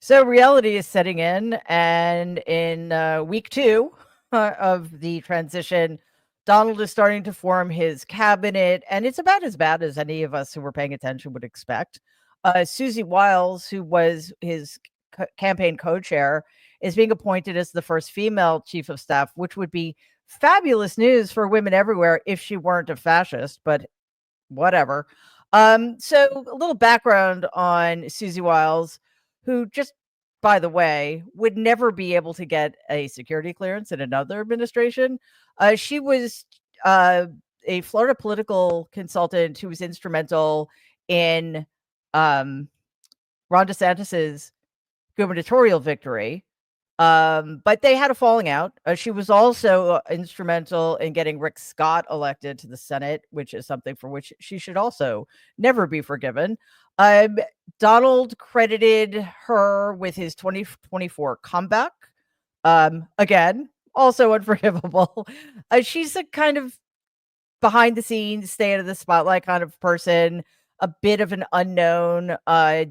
So reality is setting in, and in week two of the transition, Donald is starting to form his cabinet, and it's about as bad as any of us who were paying attention would expect. Susie Wiles, who was his campaign co-chair, is being appointed as the first female chief of staff, which would be fabulous news for women everywhere if she weren't a fascist, but whatever. So a little background on Susie Wiles, who just, by the way, would never be able to get a security clearance in another administration. She was a Florida political consultant who was instrumental in um, Ron DeSantis's gubernatorial victory. But they had a falling out. She was also instrumental in getting Rick Scott elected to the Senate, which is something for which she should also never be forgiven. Um, Donald credited her with his 2024 comeback. Again, also unforgivable. She's a kind of behind the scenes, stay out of the spotlight kind of person, a bit of an unknown.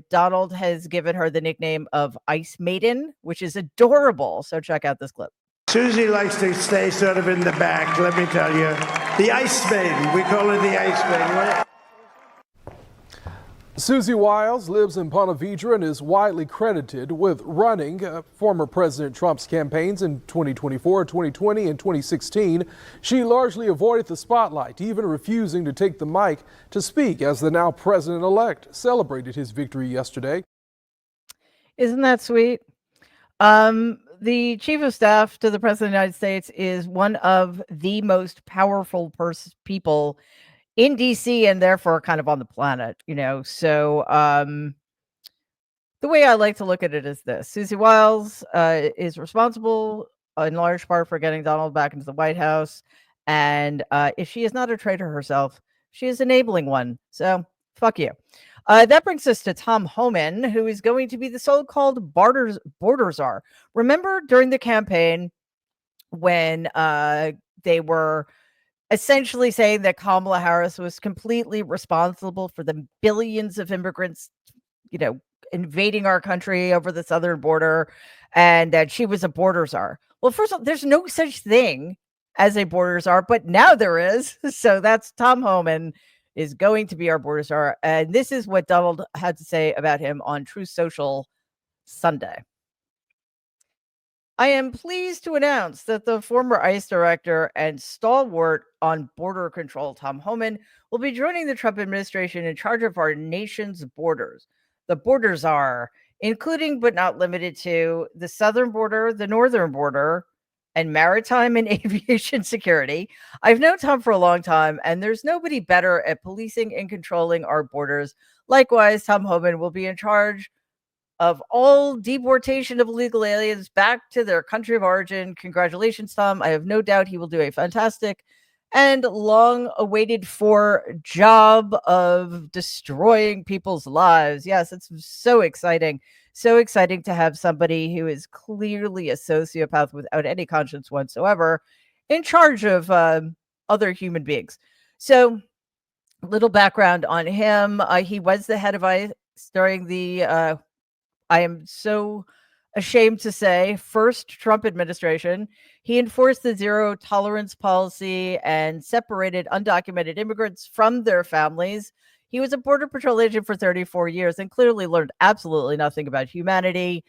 Donald has given her the nickname of Ice Maiden, which is adorable. So check out this clip. Susie likes to stay sort of in the back, let me tell you. The Ice Maiden, we call her the Ice Maiden. Susie Wiles lives in Ponte Vedra and is widely credited with running former President Trump's campaigns in 2024, 2020, and 2016. She largely avoided the spotlight, even refusing to take the mic to speak as the now president-elect celebrated his victory yesterday. Isn't that sweet? The chief of staff to the president of the United States is one of the most powerful people in DC and therefore kind of on the planet, So the way I like to look at it is this. Susie Wiles is responsible in large part for getting Donald back into the White House. And if she is not a traitor herself, she is enabling one. So fuck you. That brings us to Tom Homan, who is going to be the so-called border czar. Remember during the campaign when they were essentially saying that Kamala Harris was completely responsible for the billions of immigrants, invading our country over the southern border, and that she was a border czar. Well, first of all, there's no such thing as a border czar, but now there is. So that's Tom Homan is going to be our border czar. And this is what Donald had to say about him on Truth Social Sunday. I am pleased to announce that the former ICE director and stalwart on border control, Tom Homan, will be joining the Trump administration in charge of our nation's borders. The borders are, including but not limited to, the southern border, the northern border, and maritime and aviation security. I've known Tom for a long time, and there's nobody better at policing and controlling our borders. Likewise, Tom Homan will be in charge of all deportation of illegal aliens back to their country of origin. Congratulations, Tom. I have no doubt he will do a fantastic and long awaited for job of destroying people's lives. Yes, it's so exciting. So exciting to have somebody who is clearly a sociopath without any conscience whatsoever in charge of other human beings. So, little background on him. He was the head of ICE during the I am so ashamed to say, first Trump administration. He enforced the zero tolerance policy and separated undocumented immigrants from their families. He was a Border Patrol agent for 34 years and clearly learned absolutely nothing about humanity.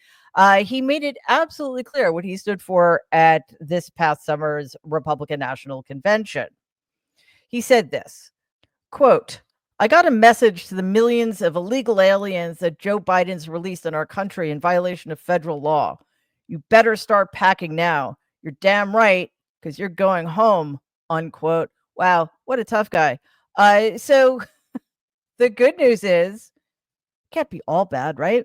He made it absolutely clear what he stood for at this past summer's Republican National Convention. He said this, quote, I got a message to the millions of illegal aliens that Joe Biden's released in our country in violation of federal law. You better start packing now. You're damn right, because you're going home, unquote. Wow, what a tough guy. So the good news is, can't be all bad, right?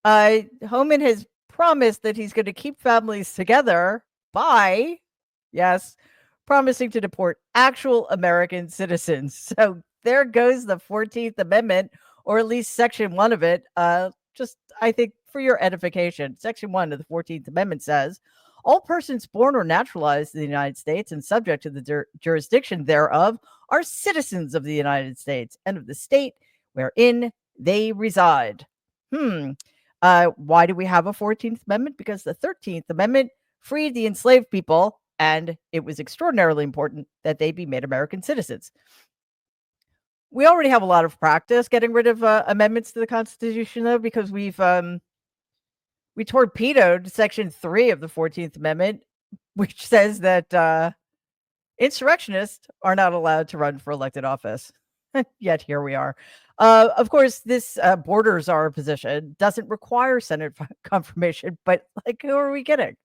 Homan has promised that he's going to keep families together by, yes, promising to deport actual American citizens. So there goes the 14th Amendment, or at least Section 1 of it. I think for your edification, Section 1 of the 14th Amendment says, all persons born or naturalized in the United States and subject to the jurisdiction thereof are citizens of the United States and of the state wherein they reside. Why do we have a 14th Amendment? Because the 13th Amendment freed the enslaved people, and it was extraordinarily important that they be made American citizens. We already have a lot of practice getting rid of amendments to the Constitution, though, because we torpedoed Section 3 of the 14th Amendment, which says that insurrectionists are not allowed to run for elected office. Yet here we are. Of course, this border czar position doesn't require Senate confirmation, but like, who are we kidding?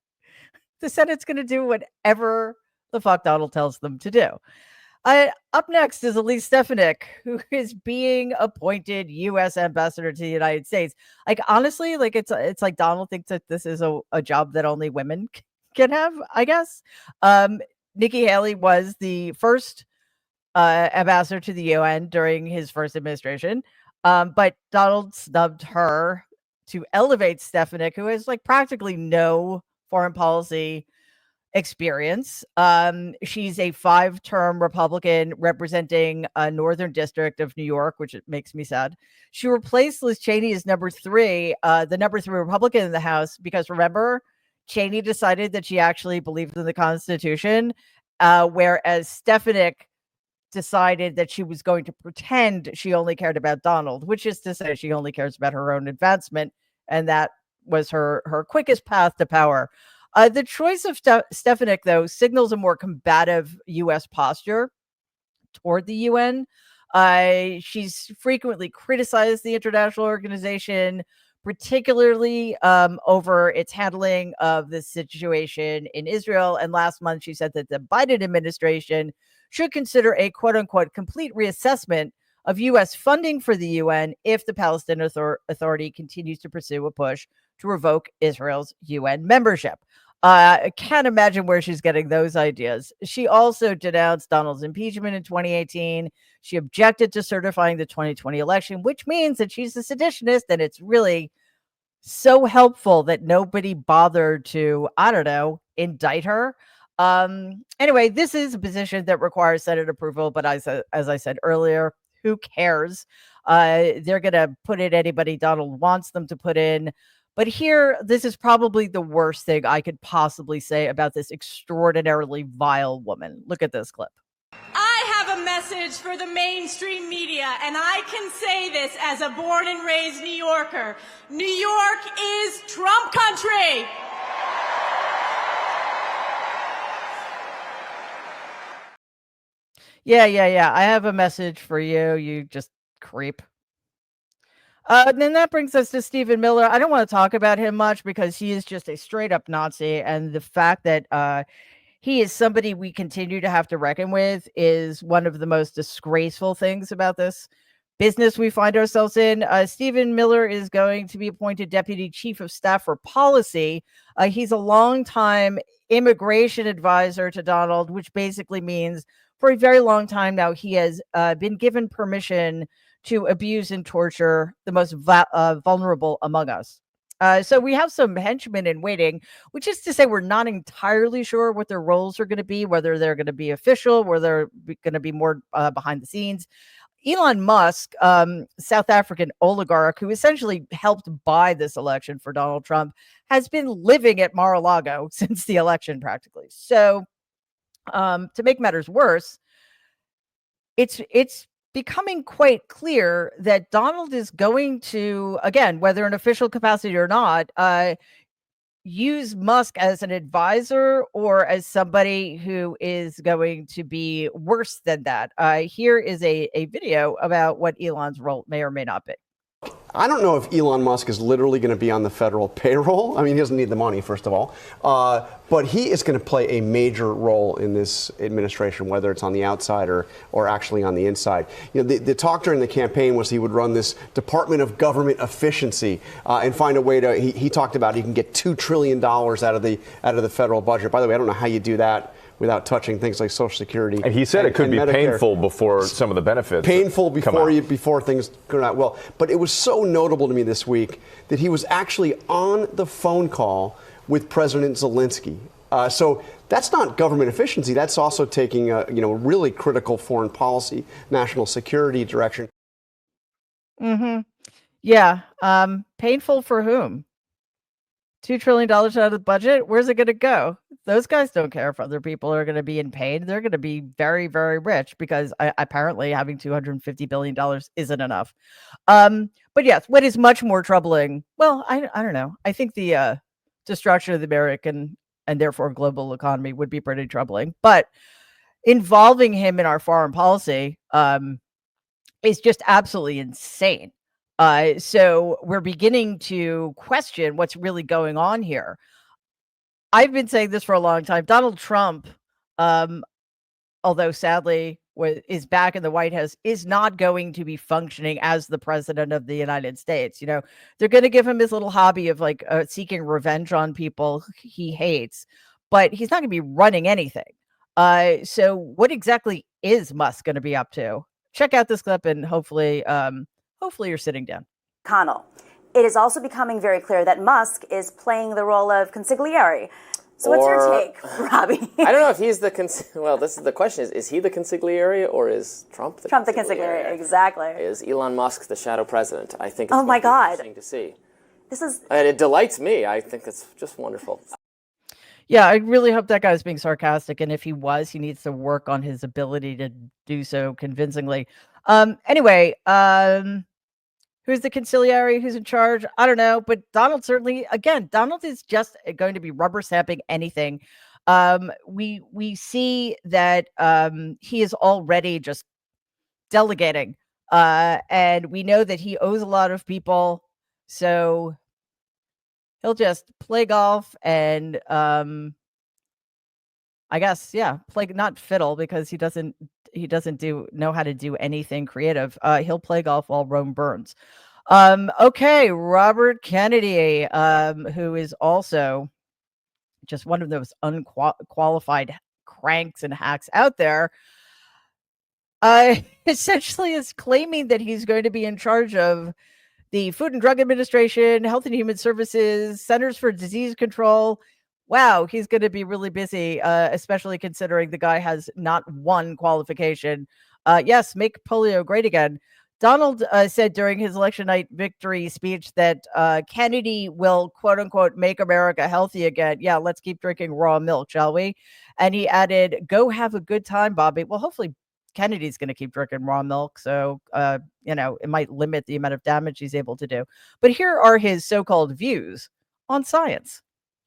The Senate's going to do whatever the fuck Donald tells them to do. Up next is Elise Stefanik, who is being appointed U.S. ambassador to the United States. Like, honestly, like it's like Donald thinks that this is a job that only women can have, I guess. Nikki Haley was the first ambassador to the UN during his first administration, but Donald snubbed her to elevate Stefanik, who has like practically no foreign policy experience. She's a 5-term Republican representing a northern district of New York, which makes me sad. She replaced Liz Cheney as number 3, the number 3 Republican in the House, because remember, Cheney decided that she actually believed in the Constitution, whereas Stefanik decided that she was going to pretend she only cared about Donald, which is to say she only cares about her own advancement, and that was her quickest path to power. The choice of Stefanik, though, signals a more combative U.S. posture toward the UN. She's frequently criticized the international organization, particularly over its handling of the situation in Israel. And last month, she said that the Biden administration should consider a quote-unquote complete reassessment of U.S. funding for the UN if the Palestinian Authority continues to pursue a push to revoke Israel's UN membership. I can't imagine where she's getting those ideas. She also denounced Donald's impeachment in 2018. She objected to certifying the 2020 election, which means that she's a seditionist, and it's really so helpful that nobody bothered to, I don't know, indict her. Anyway, this is a position that requires Senate approval, but as I said earlier, who cares? They're going to put in anybody Donald wants them to put in. But here, this is probably the worst thing I could possibly say about this extraordinarily vile woman. Look at this clip. I have a message for the mainstream media, and I can say this as a born and raised New Yorker. New York is Trump country. Yeah. I have a message for you. You just creep. Then that brings us to Stephen Miller. I don't want to talk about him much because he is just a straight up Nazi. And the fact that he is somebody we continue to have to reckon with is one of the most disgraceful things about this business we find ourselves in. Stephen Miller is going to be appointed Deputy Chief of Staff for Policy. He's a longtime immigration advisor to Donald, which basically means for a very long time now, he has been given permission to abuse and torture the most vulnerable among us. So we have some henchmen in waiting, which is to say we're not entirely sure what their roles are going to be, whether they're going to be official, whether they're going to be more behind the scenes. Elon Musk, South African oligarch who essentially helped buy this election for Donald Trump, has been living at Mar-a-Lago since the election practically. So to make matters worse, it's becoming quite clear that Donald is going to, again, whether in official capacity or not, use Musk as an advisor or as somebody who is going to be worse than that. Here is a video about what Elon's role may or may not be. I don't know if Elon Musk is literally going to be on the federal payroll. I mean, he doesn't need the money, first of all. But he is going to play a major role in this administration, whether it's on the outside or actually on the inside. You know, the talk during the campaign was he would run this Department of Government Efficiency and find a way to. He talked about he can get $2 trillion out of the federal budget. By the way, I don't know how you do that without touching things like Social Security. And he said it could be Medicare. painful before some of the benefits. Painful before things turn out well. But it was so notable to me this week that he was actually on the phone call with President Zelensky. So that's not government efficiency. That's also taking a really critical foreign policy, national security direction. Mm-hmm. Yeah. Painful for whom? $2 trillion out of the budget. Where's it going to go? Those guys don't care if other people are going to be in pain. They're going to be very, very rich because apparently having $250 billion isn't enough. But yes, what is much more troubling, well, I don't know. I think the destruction of the American and therefore global economy would be pretty troubling. But involving him in our foreign policy is just absolutely insane. So we're beginning to question what's really going on here. I've been saying this for a long time. Donald Trump, although sadly is back in the White House, is not going to be functioning as the president of the United States. You know, they're going to give him his little hobby of like seeking revenge on people he hates, but he's not going to be running anything. So what exactly is Musk going to be up to? Check out this clip and hopefully you're sitting down. Connell. It is also becoming very clear that Musk is playing the role of consigliere. So what's your take, Robbie? I don't know if he's the well, this is the question is he the consigliere or is Trump the consigliere? Exactly. Is Elon Musk the shadow president? I think it's oh my God. interesting to see. And it delights me. I think it's just wonderful. Yeah, I really hope that guy's being sarcastic, and if he was, he needs to work on his ability to do so convincingly. Anyway, who's the conciliary? Who's in charge? I don't know, but Donald Donald is just going to be rubber stamping anything. We see that he is already just delegating, and we know that he owes a lot of people, so he'll just play golf and I guess play, not fiddle, because he doesn't know how to do anything creative. He'll play golf while Rome burns. Okay, Robert Kennedy, who is also just one of those unqualified cranks and hacks out there, essentially is claiming that he's going to be in charge of the Food and Drug Administration, Health and Human Services, Centers for Disease Control. Wow, he's going to be really busy, especially considering the guy has not one qualification. Yes, make polio great again. Donald said during his election night victory speech that Kennedy will, quote unquote, make America healthy again. Yeah, let's keep drinking raw milk, shall we? And he added, go have a good time, Bobby. Well, hopefully Kennedy's going to keep drinking raw milk. So, it might limit the amount of damage he's able to do. But here are his so-called views on science.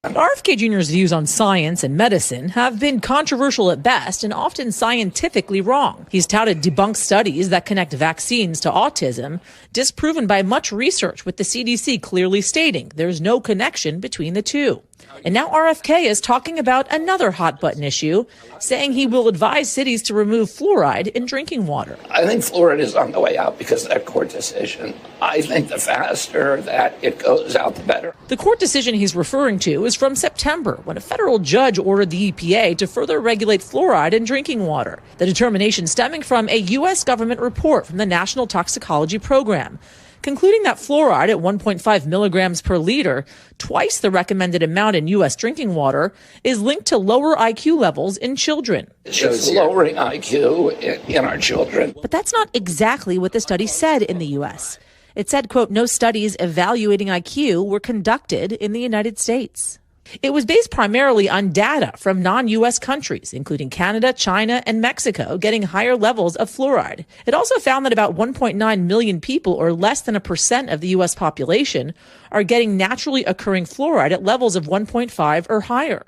RFK Jr.'s views on science and medicine have been controversial at best and often scientifically wrong. He's touted debunked studies that connect vaccines to autism, disproven by much research, with the CDC clearly stating there's no connection between the two. And now RFK is talking about another hot button issue, saying he will advise cities to remove fluoride in drinking water. I think fluoride is on the way out because of that court decision. I think the faster that it goes out, the better. The court decision he's referring to is from September, when a federal judge ordered the EPA to further regulate fluoride in drinking water. The determination stemming from a U.S. government report from the National Toxicology Program, concluding that fluoride at 1.5 milligrams per liter, twice the recommended amount in U.S. drinking water, is linked to lower IQ levels in children. It shows lowering IQ in our children. But that's not exactly what the study said in the U.S. It said, quote, no studies evaluating IQ were conducted in the United States. It was based primarily on data from non-U.S. countries, including Canada, China, and Mexico, getting higher levels of fluoride. It also found that about 1.9 million people, or less than 1% of the U.S. population, are getting naturally occurring fluoride at levels of 1.5 or higher.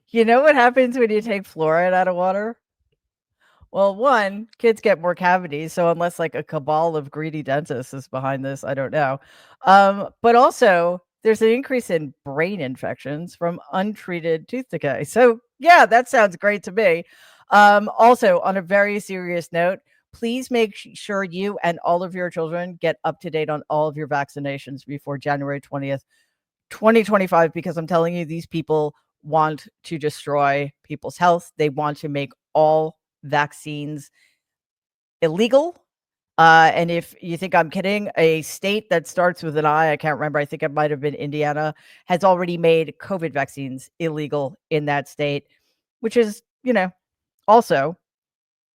You know what happens when you take fluoride out of water? Well, one, kids get more cavities. So unless like a cabal of greedy dentists is behind this, I don't know. But also there's an increase in brain infections from untreated tooth decay. So yeah, that sounds great to me. Also, on a very serious note, please make sure you and all of your children get up to date on all of your vaccinations before January 20th, 2025, because I'm telling you, these people want to destroy people's health. They want to make all vaccines illegal. And if you think I'm kidding, a state that starts with an I can't remember, I think it might have been Indiana, has already made COVID vaccines illegal in that state, which is, also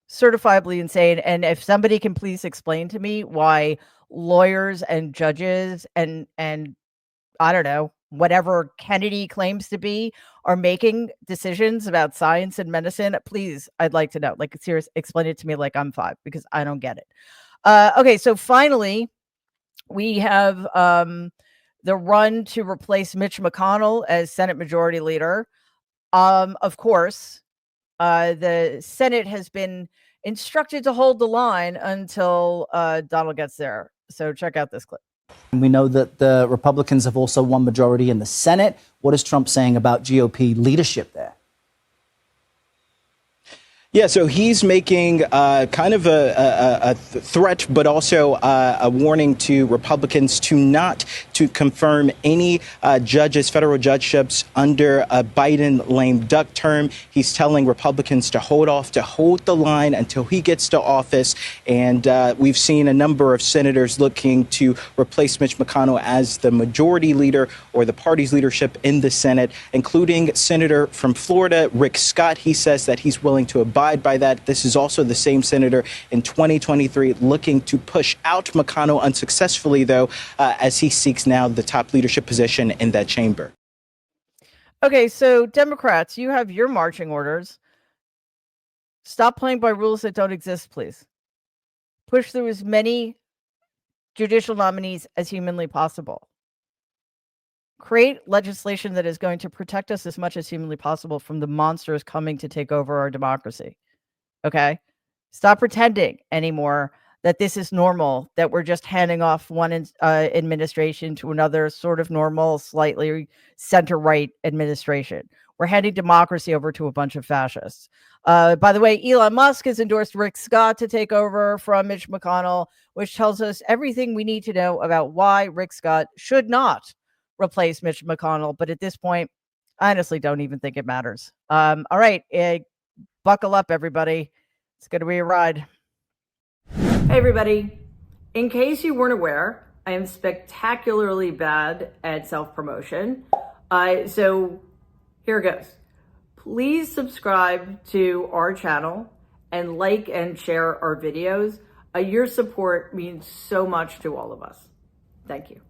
certifiably insane. And if somebody can please explain to me why lawyers and judges and I don't know, whatever Kennedy claims to be, are making decisions about science and medicine, please, I'd like to know. Like, seriously, explain it to me like I'm 5, because I don't get it. Okay, so finally, we have the run to replace Mitch McConnell as Senate Majority Leader. Of course, the Senate has been instructed to hold the line until Donald gets there. So check out this clip. We know that the Republicans have also won majority in the Senate. What is Trump saying about GOP leadership there? Yeah, so he's making kind of a threat, but also a warning to Republicans to confirm any judges, federal judgeships under a Biden lame duck term. He's telling Republicans to hold off, to hold the line until he gets to office. And we've seen a number of senators looking to replace Mitch McConnell as the majority leader or the party's leadership in the Senate, including Senator from Florida, Rick Scott. He says that he's willing to abide by that. This is also the same senator in 2023 looking to push out McConnell unsuccessfully, though, as he seeks now the top leadership position in that chamber. Okay, so Democrats, you have your marching orders. Stop playing by rules that don't exist, please. Push through as many judicial nominees as humanly possible. Create legislation that is going to protect us as much as humanly possible from the monsters coming to take over our democracy. Okay? Stop pretending anymore that this is normal, that we're just handing off one administration to another sort of normal, slightly center-right administration. We're handing democracy over to a bunch of fascists. By the way, Elon Musk has endorsed Rick Scott to take over from Mitch McConnell, which tells us everything we need to know about why Rick Scott should not replace Mitch McConnell. But at this point, I honestly don't even think it matters. All right, buckle up, everybody. It's going to be a ride. Hey, everybody. In case you weren't aware, I am spectacularly bad at self-promotion. So here it goes. Please subscribe to our channel and like and share our videos. Your support means so much to all of us. Thank you.